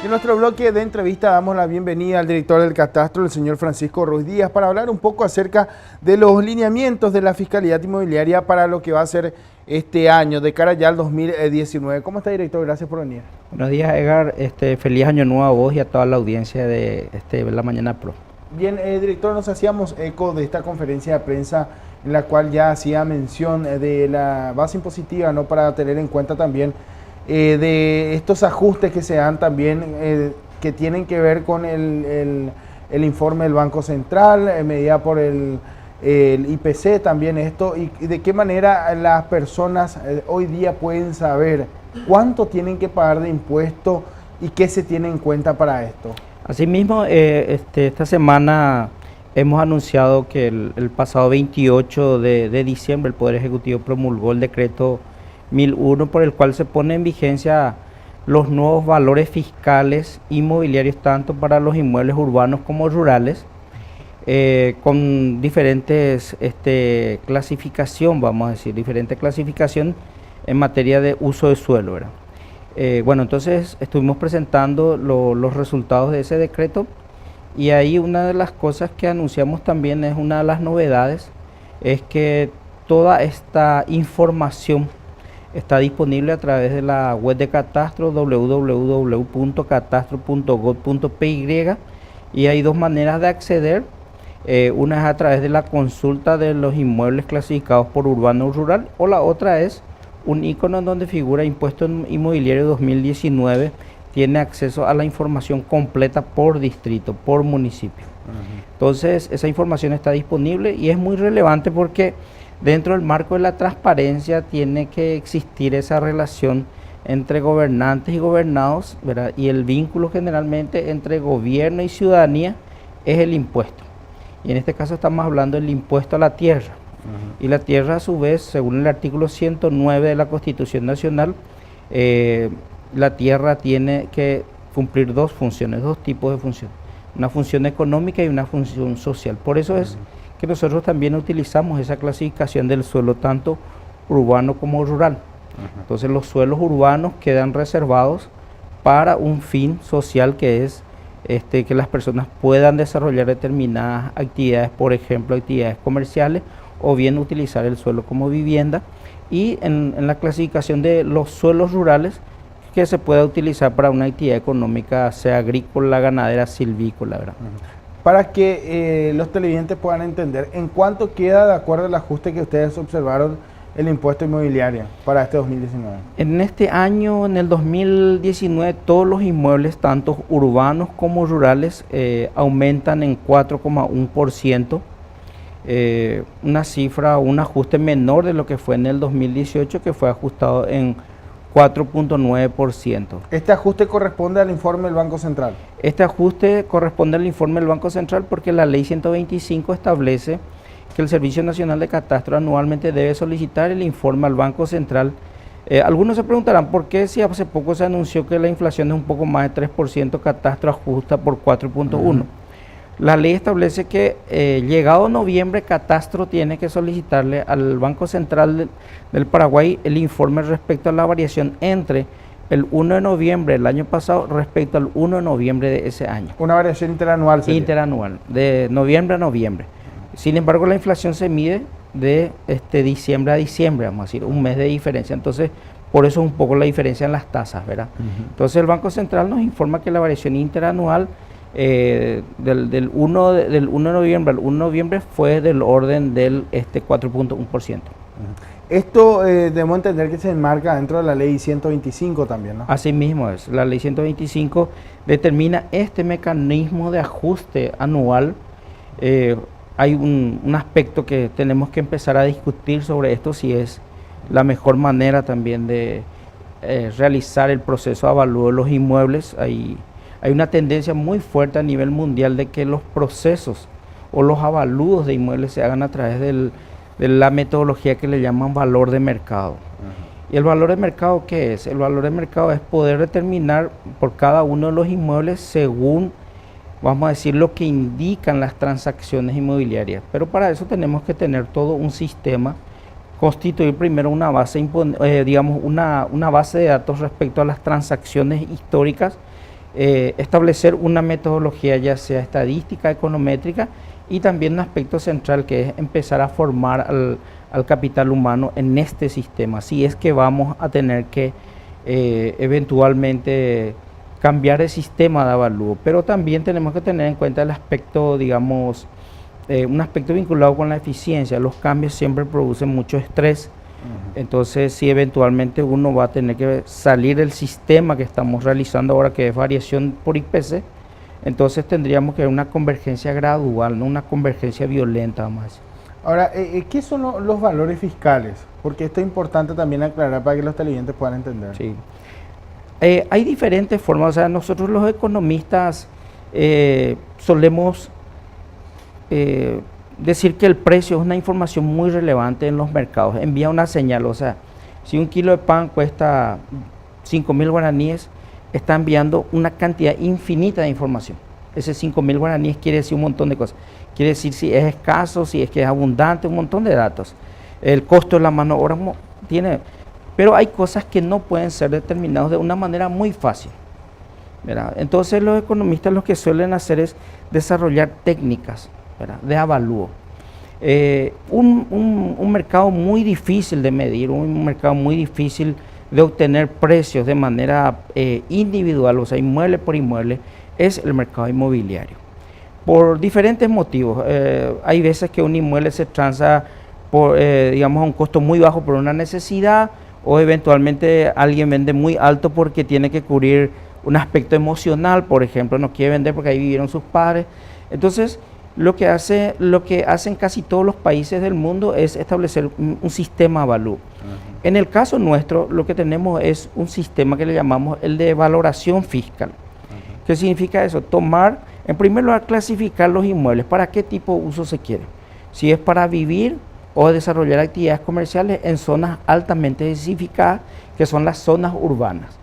En nuestro bloque de entrevista damos la bienvenida al director del Catastro, el señor Francisco Ruiz Díaz, para hablar un poco acerca de los lineamientos de la fiscalidad inmobiliaria para lo que va a ser este año, de cara ya al 2019. ¿Cómo está, director? Gracias por venir. Buenos días, Edgar. Feliz año nuevo a vos y a toda la audiencia de La Mañana Pro. Bien, director, nos hacíamos eco de esta conferencia de prensa en la cual ya hacía mención de la base impositiva, ¿no? Para tener en cuenta también de estos ajustes que se dan también, que tienen que ver con el informe del Banco Central, medida por el IPC también esto, y de qué manera las personas hoy día pueden saber cuánto tienen que pagar de impuesto y qué se tiene en cuenta para esto. Asimismo, esta semana hemos anunciado que el pasado 28 de diciembre el Poder Ejecutivo promulgó el decreto 1001 por el cual se pone en vigencia los nuevos valores fiscales inmobiliarios tanto para los inmuebles urbanos como rurales, con diferentes clasificación, vamos a decir, diferente clasificación en materia de uso de suelo, ¿verdad? Bueno, entonces estuvimos presentando los resultados de ese decreto y ahí una de las cosas que anunciamos también es una de las novedades, es que toda esta información está disponible a través de la web de Catastro, www.catastro.gov.py, y hay dos maneras de acceder. Una es a través de la consulta de los inmuebles clasificados por urbano o rural, o la otra es un icono en donde figura Impuesto Inmobiliario 2019, tiene acceso a la información completa por distrito, por municipio. Entonces, esa información está disponible y es muy relevante porque dentro del marco de la transparencia tiene que existir esa relación entre gobernantes y gobernados, ¿verdad? Y el vínculo generalmente entre gobierno y ciudadanía es el impuesto. Y en este caso estamos hablando del impuesto a la tierra. Y la tierra, a su vez, según el artículo 109 de la Constitución Nacional, la tierra tiene que cumplir dos funciones, dos tipos de funciones, una función económica y una función social. Por eso es que nosotros también utilizamos esa clasificación del suelo, tanto urbano como rural. Entonces los suelos urbanos quedan reservados para un fin social, que es que las personas puedan desarrollar determinadas actividades, por ejemplo, actividades comerciales, o bien utilizar el suelo como vivienda, y en la clasificación de los suelos rurales, que se pueda utilizar para una actividad económica, sea agrícola, ganadera, silvícola, ¿verdad? Para que los televidentes puedan entender, ¿en cuánto queda, de acuerdo al ajuste que ustedes observaron, el impuesto inmobiliario para este 2019? En este año, en el 2019, todos los inmuebles, tanto urbanos como rurales, aumentan en 4,1%. Una cifra, un ajuste menor de lo que fue en el 2018, que fue ajustado en 4,9%. ¿Este ajuste corresponde al informe del Banco Central? Este ajuste corresponde al informe del Banco Central porque la Ley 125 establece que el Servicio Nacional de Catastro anualmente debe solicitar el informe al Banco Central. Algunos se preguntarán por qué, si hace poco se anunció que la inflación es un poco más de 3%, Catastro ajusta por 4,1%. La ley establece que llegado noviembre, Catastro tiene que solicitarle al Banco Central del Paraguay el informe respecto a la variación entre el 1 de noviembre del año pasado respecto al 1 de noviembre de ese año. Una variación interanual. Interanual, de noviembre a noviembre. Sin embargo, la inflación se mide de diciembre a diciembre, vamos a decir, un mes de diferencia. Entonces, por eso es un poco la diferencia en las tasas, ¿verdad? Entonces, el Banco Central nos informa que la variación interanual del 1 de noviembre al 1 de noviembre fue del orden del 4,1%. Esto debemos entender que se enmarca dentro de la ley 125 también, ¿no? Así mismo es, la ley 125 determina este mecanismo de ajuste anual. Hay un aspecto que tenemos que empezar a discutir sobre esto, si es la mejor manera también de realizar el proceso de avalúo de los inmuebles. Hay una tendencia muy fuerte a nivel mundial de que los procesos o los avalúos de inmuebles se hagan a través de la metodología que le llaman valor de mercado. ¿Y el valor de mercado qué es? El valor de mercado es poder determinar por cada uno de los inmuebles según, vamos a decir, lo que indican las transacciones inmobiliarias. Pero para eso tenemos que tener todo un sistema, constituir primero una base, una base de datos respecto a las transacciones históricas establecer una metodología ya sea estadística, econométrica y también un aspecto central que es empezar a formar al capital humano en este sistema. Si es que vamos a tener que eventualmente cambiar el sistema de avalúo, pero también tenemos que tener en cuenta el aspecto, digamos, un aspecto vinculado con la eficiencia. Los cambios siempre producen mucho estrés. Entonces, si eventualmente uno va a tener que salir del sistema que estamos realizando ahora, que es variación por IPC, entonces tendríamos que ver una convergencia gradual, no una convergencia violenta más. Ahora, ¿qué son los valores fiscales? Porque esto es importante también aclarar para que los televidentes puedan entender. Sí. Hay diferentes formas, o sea, nosotros los economistas solemos decir que el precio es una información muy relevante en los mercados, envía una señal, o sea, si un kilo de pan cuesta 5.000 guaraníes, está enviando una cantidad infinita de información. Ese 5.000 guaraníes quiere decir un montón de cosas, quiere decir si es escaso, si es que es abundante, un montón de datos. El costo de la mano de obra tiene, pero hay cosas que no pueden ser determinadas de una manera muy fácil, ¿verdad? Entonces los economistas lo que suelen hacer es desarrollar técnicas, ¿verdad?, de avalúo. Un mercado muy difícil de medir, un mercado muy difícil de obtener precios de manera individual, o sea, inmueble por inmueble, es el mercado inmobiliario. Por diferentes motivos. Hay veces que un inmueble se transa por, digamos, a un costo muy bajo por una necesidad, o eventualmente alguien vende muy alto porque tiene que cubrir un aspecto emocional, por ejemplo, no quiere vender porque ahí vivieron sus padres. Entonces, lo que hacen casi todos los países del mundo es establecer un sistema de avalúo. En el caso nuestro, lo que tenemos es un sistema que le llamamos el de valoración fiscal. ¿Qué significa eso? Tomar, en primer lugar, clasificar los inmuebles, para qué tipo de uso se quiere. Si es para vivir o desarrollar actividades comerciales en zonas altamente densificadas, que son las zonas urbanas.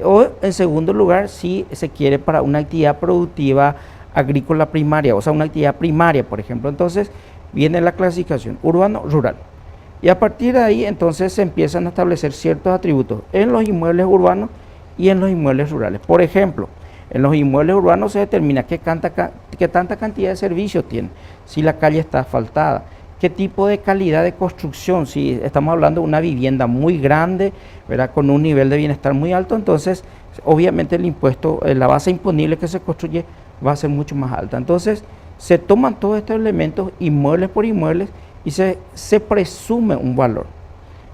O, en segundo lugar, si se quiere para una actividad productiva agrícola primaria, o sea, una actividad primaria, por ejemplo. Entonces, viene la clasificación urbano-rural. Y a partir de ahí, entonces, se empiezan a establecer ciertos atributos en los inmuebles urbanos y en los inmuebles rurales. Por ejemplo, en los inmuebles urbanos se determina qué tanta cantidad de servicios tiene, si la calle está asfaltada, qué tipo de calidad de construcción, si estamos hablando de una vivienda muy grande, ¿verdad?, con un nivel de bienestar muy alto, entonces, obviamente el impuesto, la base imponible que se construye va a ser mucho más alta. Entonces, se toman todos estos elementos, inmuebles por inmuebles, y se presume un valor.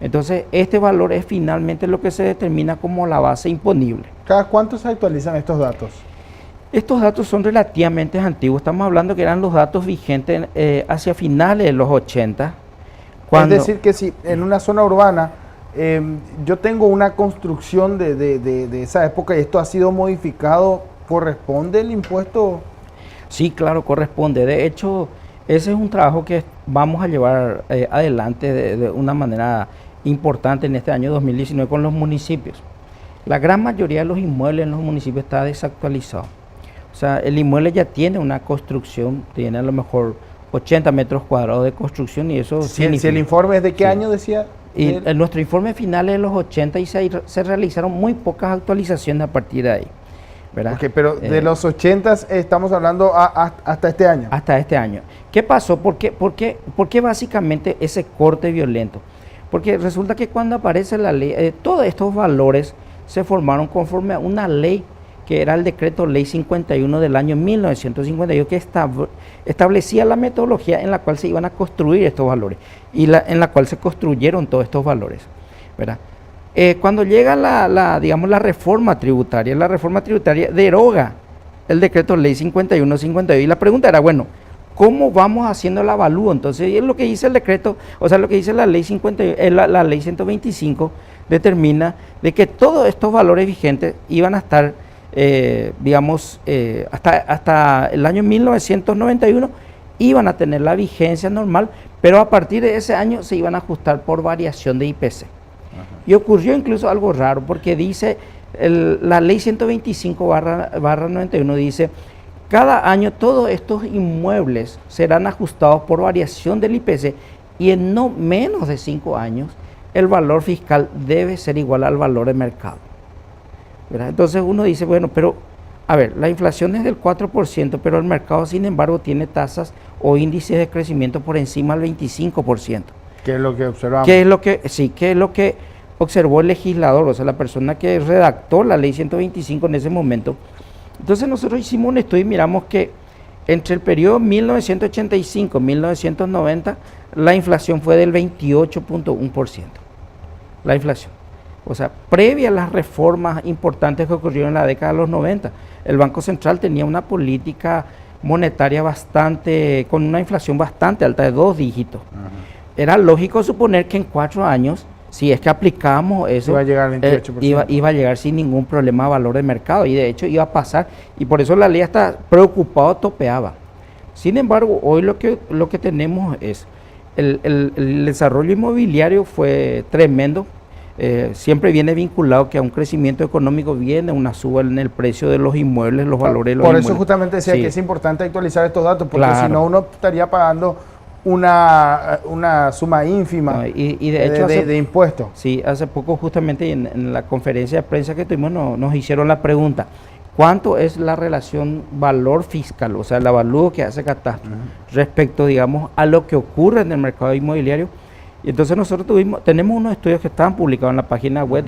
Entonces, este valor es finalmente lo que se determina como la base imponible. ¿Cada cuánto se actualizan estos datos? Estos datos son relativamente antiguos. Estamos hablando que eran los datos vigentes hacia finales de los 80. Es decir, que si en una zona urbana yo tengo una construcción de esa época y esto ha sido modificado, ¿corresponde el impuesto? Sí, claro, corresponde. De hecho, ese es un trabajo que vamos a llevar adelante de una manera importante en este año 2019 con los municipios. La gran mayoría de los inmuebles en los municipios está desactualizado. O sea, el inmueble ya tiene una construcción, tiene a lo mejor 80 metros cuadrados de construcción y eso significa... Si el informe es de qué año decía... Y nuestro informe final es de los 80 y se realizaron muy pocas actualizaciones a partir de ahí, ¿verdad? Okay, pero de los 80 estamos hablando hasta este año. Hasta este año. ¿Qué pasó? ¿Por qué básicamente ese corte violento? Porque resulta que cuando aparece la ley, todos estos valores se formaron conforme a una ley que era el decreto ley 51 del año 1951, que establecía la metodología en la cual se iban a construir estos valores y en la cual se construyeron todos estos valores, ¿verdad? Cuando llega digamos, la reforma tributaria deroga el decreto ley 51-52 y la pregunta era, bueno, ¿cómo vamos haciendo el avalúo? Entonces, es lo que dice el decreto, o sea, lo que dice la ley la ley 125 determina de que todos estos valores vigentes iban a estar, digamos, hasta el año 1991 iban a tener la vigencia normal, pero a partir de ese año se iban a ajustar por variación de IPC. Y ocurrió incluso algo raro, porque dice, la ley 125/91 dice, cada año todos estos inmuebles serán ajustados por variación del IPC y en no menos de 5 años el valor fiscal debe ser igual al valor de mercado, ¿verdad? Entonces uno dice, bueno, pero A ver, la inflación es del 4%, pero el mercado, sin embargo, tiene tasas o índices de crecimiento por encima del 25%. ¿Qué es lo que observamos? ¿Qué es lo que observó el legislador, o sea, la persona que redactó la ley 125 en ese momento? Entonces nosotros hicimos un estudio y miramos que entre el periodo 1985-1990 la inflación fue del 28.1%. La inflación. O sea, previa a las reformas importantes que ocurrieron en la década de los 90, el Banco Central tenía una política monetaria con una inflación bastante alta, de 2 dígitos. Era lógico suponer que en 4 años, si es que aplicábamos eso, iba a llegar al 28%. Iba a llegar sin ningún problema a valor de mercado, y de hecho iba a pasar, y por eso la ley hasta preocupado topeaba. Sin embargo, hoy lo que tenemos es, el desarrollo inmobiliario fue tremendo. Siempre viene vinculado que a un crecimiento económico viene una suba en el precio de los inmuebles, los valores de los inmuebles. Por eso justamente decía Sí. que es importante actualizar estos datos, porque Claro. si no uno estaría pagando una suma ínfima No, y de hecho de impuestos. Sí, hace poco justamente en la conferencia de prensa que tuvimos nos hicieron la pregunta, ¿cuánto es la relación valor fiscal, o sea, el avalúo que hace Catastro respecto, digamos, a lo que ocurre en el mercado inmobiliario? Y entonces nosotros tenemos unos estudios que estaban publicados en la página web,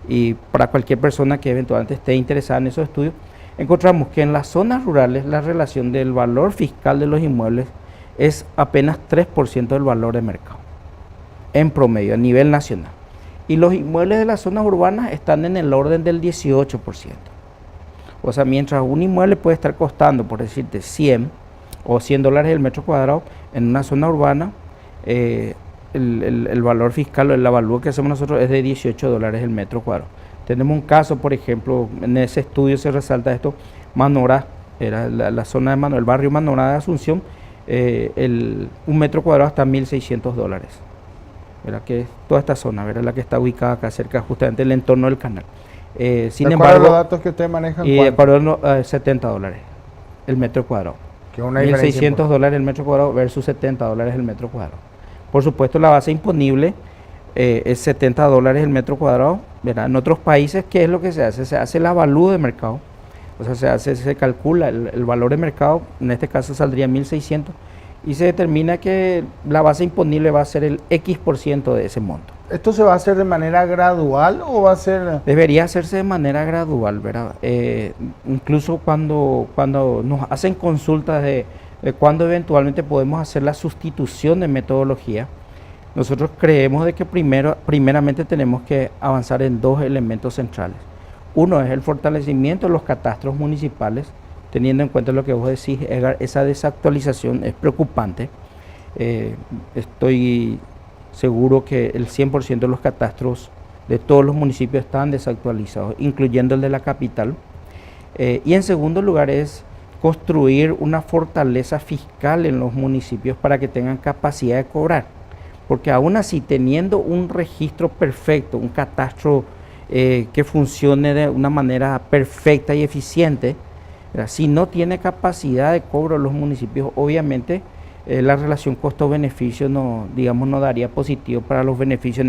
y para cualquier persona que eventualmente esté interesada en esos estudios, encontramos que en las zonas rurales la relación del valor fiscal de los inmuebles es apenas 3% del valor de mercado, en promedio, a nivel nacional. Y los inmuebles de las zonas urbanas están en el orden del 18%. O sea, mientras un inmueble puede estar costando, por decirte, 100 o $100 el metro cuadrado, en una zona urbana, el valor fiscal, el avalúo que hacemos nosotros es de $18 el metro cuadrado. Tenemos un caso, por ejemplo, en ese estudio se resalta esto, Manorá, era la zona de Manorá, el barrio Manorá de Asunción, un metro cuadrado hasta $1.600. ¿Verdad? Que es toda esta zona, ¿verdad? La que está ubicada acá cerca, justamente en el entorno del canal. Sin embargo, los datos que ustedes manejan, y de acuerdo a $70 el metro cuadrado. Que una diferencia $1.600 el metro cuadrado versus $70 el metro cuadrado. Por supuesto, la base imponible es $70 el metro cuadrado, ¿verdad? En otros países, ¿qué es lo que se hace? Se hace el avalúo de mercado, o sea, se calcula el valor de mercado, en este caso saldría 1.600, y se determina que la base imponible va a ser el X% de ese monto. ¿Esto se va a hacer de manera gradual o va a ser...? Debería hacerse de manera gradual, ¿verdad? Incluso cuando nos hacen consultas de cuándo eventualmente podemos hacer la sustitución de metodología, nosotros creemos de que primeramente tenemos que avanzar en 2 elementos centrales. Uno es el fortalecimiento de los catastros municipales, teniendo en cuenta lo que vos decís, Edgar, esa desactualización es preocupante. Estoy seguro que el 100% de los catastros de todos los municipios están desactualizados, incluyendo el de la capital. Y en segundo lugar es construir una fortaleza fiscal en los municipios para que tengan capacidad de cobrar. Porque aún así, teniendo un registro perfecto, un catastro que funcione de una manera perfecta y eficiente, ¿verdad? Si no tiene capacidad de cobro los municipios, obviamente la relación costo-beneficio no daría positivo para los beneficios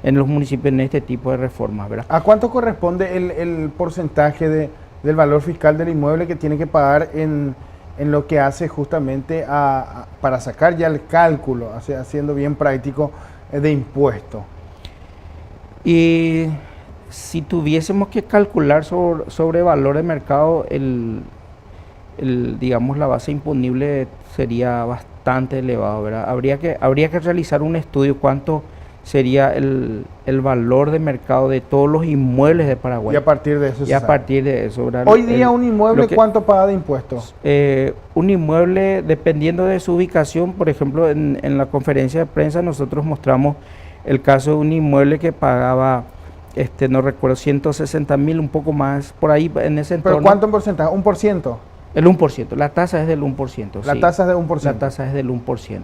en los municipios en este tipo de reformas, ¿verdad? ¿A cuánto corresponde el porcentaje del valor fiscal del inmueble que tiene que pagar en lo que hace justamente para sacar ya el cálculo, haciendo bien práctico, de impuesto? Y si tuviésemos que calcular sobre valor de mercado, digamos, la base imponible sería bastante elevado, ¿verdad? Habría que realizar un estudio cuánto sería el valor de mercado de todos los inmuebles de Paraguay. Y a partir de eso. ¿verdad? Hoy día un inmueble, ¿cuánto paga de impuestos? Un inmueble, dependiendo de su ubicación, por ejemplo, en la conferencia de prensa nosotros mostramos el caso de un inmueble que pagaba, no recuerdo, 160.000, un poco más, por ahí en ese entorno. ¿Pero cuánto en porcentaje? ¿1%? El 1%, la tasa es del 1%. La tasa es de 1%. La tasa es del 1%.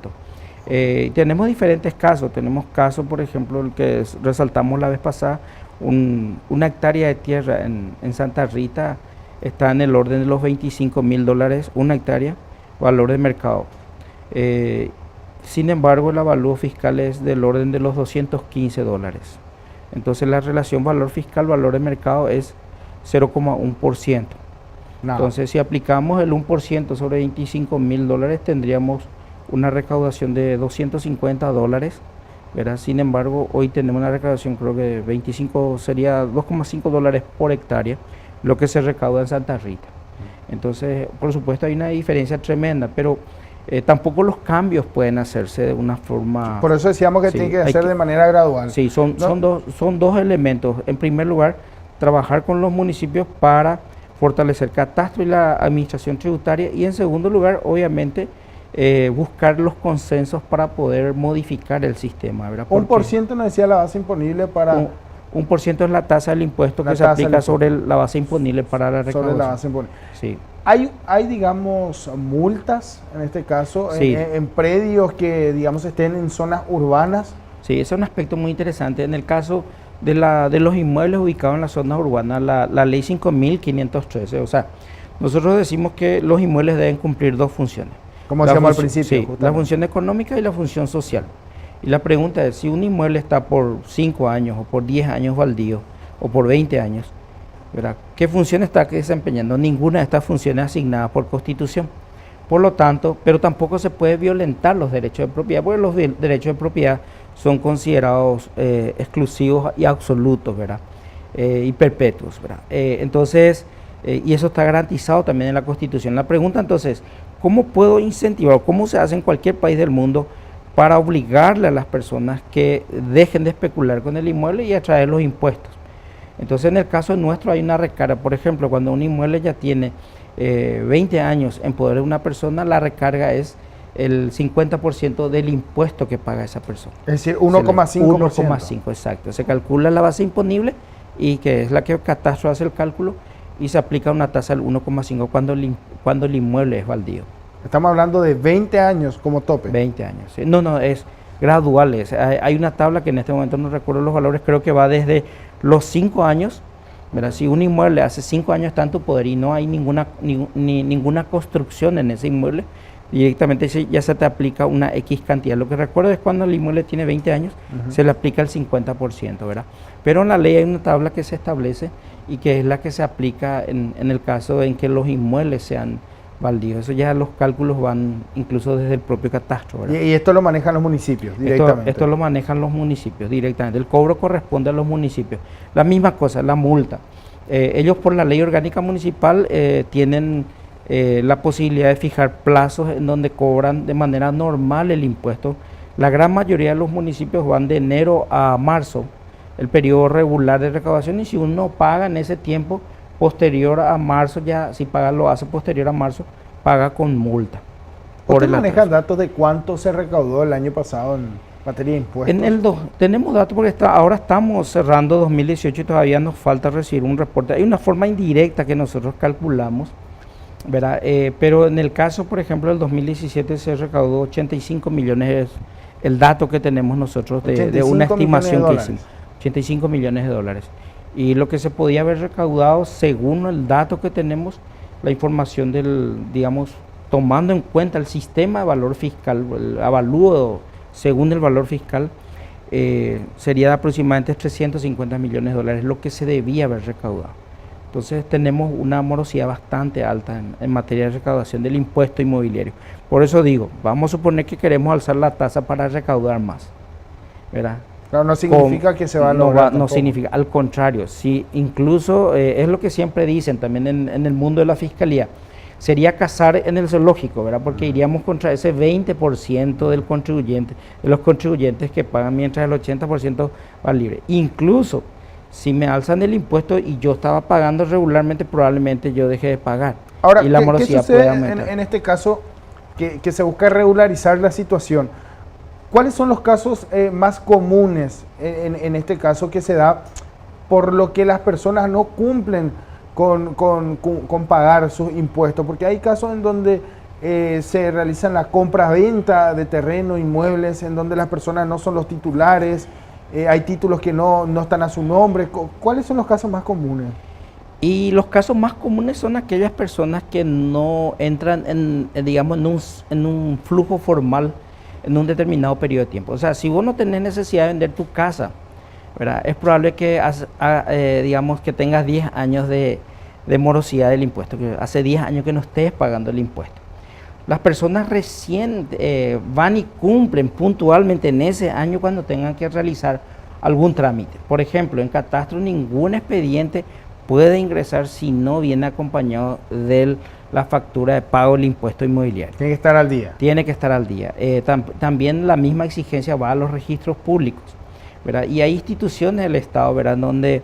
Tenemos diferentes casos. Tenemos casos, por ejemplo, el que resaltamos la vez pasada, una hectárea de tierra en Santa Rita está en el orden de los $25.000, una hectárea, valor de mercado. Sin embargo, el avalúo fiscal es del orden de los $215. Entonces, la relación valor fiscal-valor de mercado es 0,1%. Nada. Entonces, si aplicamos el 1% sobre $25.000, tendríamos una recaudación de $250, ¿verdad? Sin embargo, hoy tenemos una recaudación, creo que 25 sería $2,5 por hectárea, lo que se recauda en Santa Rita. Entonces, por supuesto, hay una diferencia tremenda, pero tampoco los cambios pueden hacerse de una forma... Por eso decíamos que Sí, tiene que hay ser que- de manera gradual. Sí, son dos elementos. En primer lugar, trabajar con los municipios para fortalecer catastro y la administración tributaria, y en segundo lugar, obviamente, buscar los consensos para poder modificar el sistema, ¿verdad? Un Porque por ciento nos decía la base imponible para... un por ciento es la tasa del impuesto La que se tasa del aplica impuesto. sobre la base imponible para la sobre recaudación. la base imponible. Sí. Hay, digamos, multas, en este caso, Sí. en predios que, digamos, estén en zonas urbanas. Sí, ese es un aspecto muy interesante. En el caso de los inmuebles ubicados en las zonas urbanas, la ley 5.513, o sea, nosotros decimos que los inmuebles deben cumplir dos funciones. Como La decíamos al función- principio, sí, la justamente. función económica y la función social. Y la pregunta es, si un inmueble está por 5 años o por 10 años baldío o por 20 años, ¿verdad? ¿Qué función está desempeñando? Ninguna de estas funciones asignadas por Constitución. Por lo tanto, pero tampoco se puede violentar los derechos de propiedad, porque los derechos de propiedad son considerados exclusivos y absolutos, ¿verdad? Y perpetuos, ¿verdad? Y eso está garantizado también en la Constitución. La pregunta entonces, ¿cómo puedo incentivar, cómo se hace en cualquier país del mundo para obligarle a las personas que dejen de especular con el inmueble y atraer los impuestos? Entonces, en el caso nuestro hay una recarga. Por ejemplo, cuando un inmueble ya tiene 20 años en poder de una persona, la recarga es el 50% del impuesto que paga esa persona. Es decir, 1,5%. 1,5, exacto. Se calcula la base imponible, y que es la que el catastro hace el cálculo, y se aplica una tasa del 1,5 cuando el inmueble es baldío. Estamos hablando de 20 años como tope. 20 años. ¿Sí? No, es gradual. Hay una tabla que en este momento no recuerdo los valores, creo que va desde los 5 años. ¿Verdad? Si un inmueble hace 5 años está en tu poder y no hay ninguna construcción en ese inmueble, directamente ya se te aplica una X cantidad. Lo que recuerdo es cuando el inmueble tiene 20 años, se le aplica el 50%, ¿verdad? Pero en la ley hay una tabla que se establece y que es la que se aplica en el caso en que los inmuebles sean baldíos. Eso ya los cálculos van incluso desde el propio catastro, ¿verdad? Y esto lo manejan los municipios directamente. Esto lo manejan los municipios directamente. El cobro corresponde a los municipios. La misma cosa, la multa. Ellos por la ley orgánica municipal tienen la posibilidad de fijar plazos en donde cobran de manera normal el impuesto. La gran mayoría de los municipios van de enero a marzo, el periodo regular de recaudación, y si uno paga en ese tiempo posterior a marzo, ya si paga lo hace posterior a marzo, paga con multa. ¿Ustedes el manejan atraso. datos de cuánto se recaudó el año pasado en materia de impuestos? Tenemos datos porque ahora estamos cerrando 2018 y todavía nos falta recibir un reporte. Hay una forma indirecta que nosotros calculamos, ¿verdad? Pero en el caso, por ejemplo, del 2017 se recaudó 85 millones, el dato que tenemos nosotros de 85 una millones de estimación que dólares. hicimos, 85 millones de dólares. Y lo que se podía haber recaudado, según el dato que tenemos, la información digamos, tomando en cuenta el sistema de valor fiscal, el avalúo según el valor fiscal, sería de aproximadamente 350 millones de dólares, lo que se debía haber recaudado. Entonces tenemos una morosidad bastante alta en materia de recaudación del impuesto inmobiliario. Por eso digo, vamos a suponer que queremos alzar la tasa para recaudar más, ¿verdad? Claro, no significa que se va a lograr. No tampoco. significa, al contrario, sí, incluso es lo que siempre dicen también en el mundo de la fiscalía, sería cazar en el zoológico, ¿verdad? Porque iríamos contra ese 20% del contribuyente, de los contribuyentes que pagan, mientras el 80% va libre. Incluso si me alzan el impuesto y yo estaba pagando regularmente, probablemente yo deje de pagar. Ahora, y la ¿qué morosidad sucede puede aumentar. en este caso que se busca regularizar la situación? ¿Cuáles son los casos más comunes en este caso que se da por lo que las personas no cumplen con pagar sus impuestos? Porque hay casos en donde se realizan la compra-venta de terreno, inmuebles, en donde las personas no son los titulares, hay títulos que no están a su nombre. ¿Cuáles son los casos más comunes? Y los casos más comunes son aquellas personas que no entran digamos, en un flujo formal en un determinado periodo de tiempo. O sea, si vos no tenés necesidad de vender tu casa, ¿verdad? Es probable que digamos que tengas 10 años de de morosidad del impuesto, que hace 10 años que no estés pagando el impuesto. Las personas recién van y cumplen puntualmente en ese año cuando tengan que realizar algún trámite. Por ejemplo, en catastro ningún expediente puede ingresar si no viene acompañado de la factura de pago del impuesto inmobiliario. Tiene que estar al día. Tiene que estar al día. También la misma exigencia va a los registros públicos, ¿verdad? Y hay instituciones del Estado, ¿verdad?, donde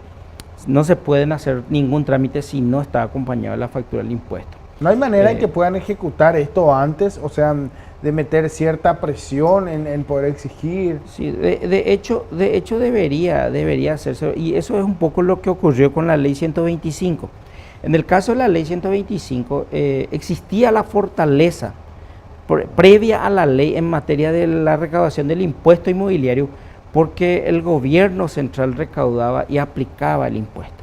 no se pueden hacer ningún trámite si no está acompañado de la factura del impuesto. ¿No hay manera en que puedan ejecutar esto antes? O sea, de meter cierta presión en poder exigir. Sí, de hecho debería hacerse, y eso es un poco lo que ocurrió con la ley 125. En el caso de la ley 125, existía la fortaleza previa a la ley en materia de la recaudación del impuesto inmobiliario, porque el gobierno central recaudaba y aplicaba el impuesto.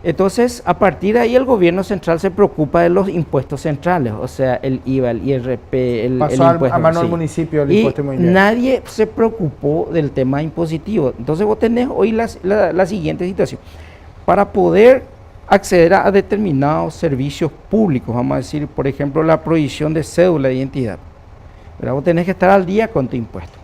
Entonces, a partir de ahí el gobierno central se preocupa de los impuestos centrales, o sea, el IVA, el IRP, el impuesto. A mano del municipio el impuesto inmobiliario. Nadie se preocupó del tema impositivo. Entonces vos tenés hoy la siguiente situación. Para poder acceder a determinados servicios públicos, vamos a decir, por ejemplo, la prohibición de cédula de identidad, ¿verdad? Vos tenés que estar al día con tu impuesto.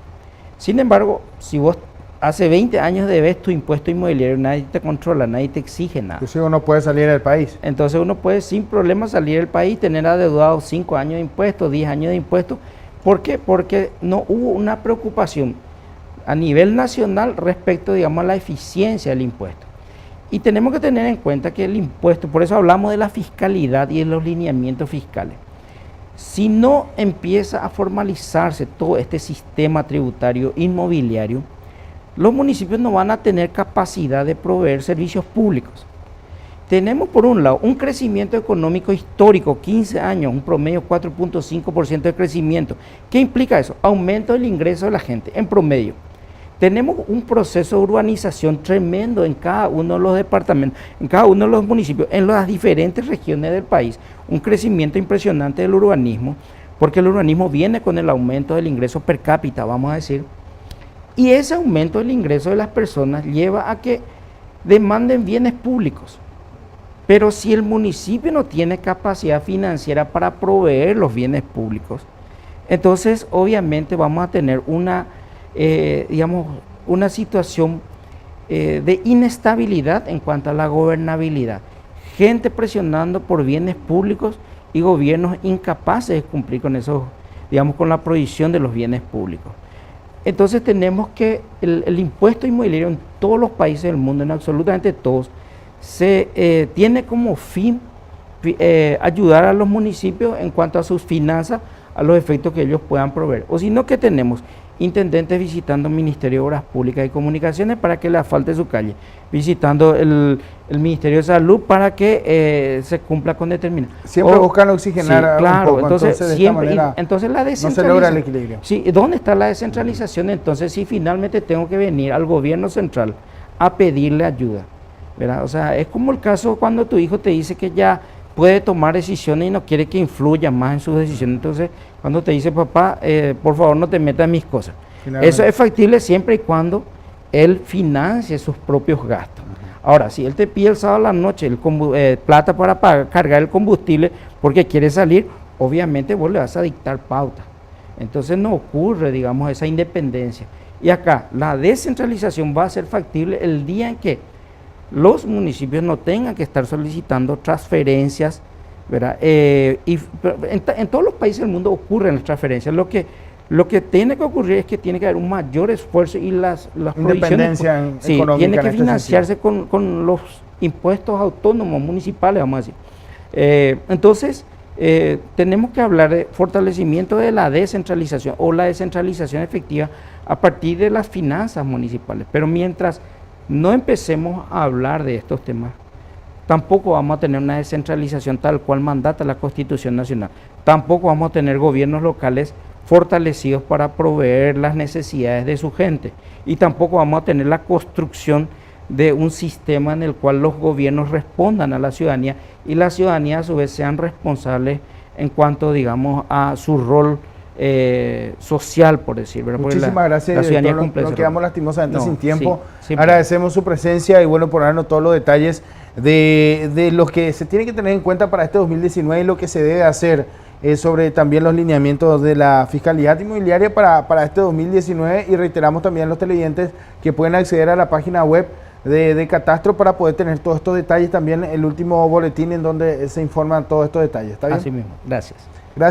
Sin embargo, si vos hace 20 años debes tu impuesto inmobiliario, nadie te controla, nadie te exige nada. Inclusive uno puede salir del país. Entonces uno puede sin problema salir del país, tener adeudado 5 años de impuestos, 10 años de impuestos. ¿Por qué? Porque no hubo una preocupación a nivel nacional respecto, digamos, a la eficiencia del impuesto. Y tenemos que tener en cuenta que el impuesto, por eso hablamos de la fiscalidad y de los lineamientos fiscales. Si no empieza a formalizarse todo este sistema tributario inmobiliario, los municipios no van a tener capacidad de proveer servicios públicos. Tenemos por un lado un crecimiento económico histórico, 15 años, un promedio 4.5% de crecimiento. ¿Qué implica eso? Aumento del ingreso de la gente en promedio. Tenemos un proceso de urbanización tremendo en cada uno de los departamentos, en cada uno de los municipios, en las diferentes regiones del país. Un crecimiento impresionante del urbanismo, porque el urbanismo viene con el aumento del ingreso per cápita, vamos a decir. Y ese aumento del ingreso de las personas lleva a que demanden bienes públicos. Pero si el municipio no tiene capacidad financiera para proveer los bienes públicos, entonces obviamente vamos a tener una situación de inestabilidad en cuanto a la gobernabilidad. Gente presionando por bienes públicos y gobiernos incapaces de cumplir con eso, digamos, con la provisión de los bienes públicos. Entonces tenemos que el impuesto inmobiliario en todos los países del mundo, en absolutamente todos, tiene como fin ayudar a los municipios en cuanto a sus finanzas, a los efectos que ellos puedan proveer. O si no, que tenemos intendentes visitando el Ministerio de Obras Públicas y Comunicaciones para que le asfalte su calle, visitando el Ministerio de Salud para que se cumpla con determinación. Siempre buscan oxigenar claro, un poco, entonces de siempre, esta manera entonces la descentralización, no se logra el equilibrio. Sí, ¿dónde está la descentralización? Entonces, si finalmente tengo que venir al gobierno central a pedirle ayuda, ¿verdad? O sea, es como el caso cuando tu hijo te dice que ya puede tomar decisiones y no quiere que influya más en sus decisiones. Entonces, cuando te dice, papá, por favor no te metas en mis cosas. Finalmente. Eso es factible siempre y cuando él financie sus propios gastos. Ahora, si él te pide el sábado a la noche plata para cargar el combustible porque quiere salir, obviamente vos le vas a dictar pauta. Entonces no ocurre, digamos, esa independencia. Y acá, la descentralización va a ser factible el día en que los municipios no tengan que estar solicitando transferencias, ¿verdad? En todos los países del mundo ocurren las transferencias. Lo que tiene que ocurrir es que tiene que haber un mayor esfuerzo y las independencia económica. Tiene que financiarse con los impuestos autónomos municipales, vamos a decir. Entonces, tenemos que hablar de fortalecimiento de la descentralización o la descentralización efectiva a partir de las finanzas municipales. Pero mientras no empecemos a hablar de estos temas, tampoco vamos a tener una descentralización tal cual mandata la Constitución Nacional. Tampoco vamos a tener gobiernos locales fortalecidos para proveer las necesidades de su gente. Y tampoco vamos a tener la construcción de un sistema en el cual los gobiernos respondan a la ciudadanía y la ciudadanía a su vez sean responsables en cuanto, digamos, a su rol social, por decir, ¿verdad? Porque Muchísimas gracias, la ciudadanía director. cumple Nos ese quedamos rol. lastimosamente No, sin tiempo. sí, Agradecemos su presencia y bueno, por darnos todos los detalles de lo que se tiene que tener en cuenta para este 2019 y lo que se debe hacer sobre también los lineamientos de la Fiscalía Inmobiliaria para este 2019, y reiteramos también a los televidentes que pueden acceder a la página web de Catastro para poder tener todos estos detalles, también el último boletín en donde se informan todos estos detalles. ¿Está bien? Así mismo, gracias. Gracias.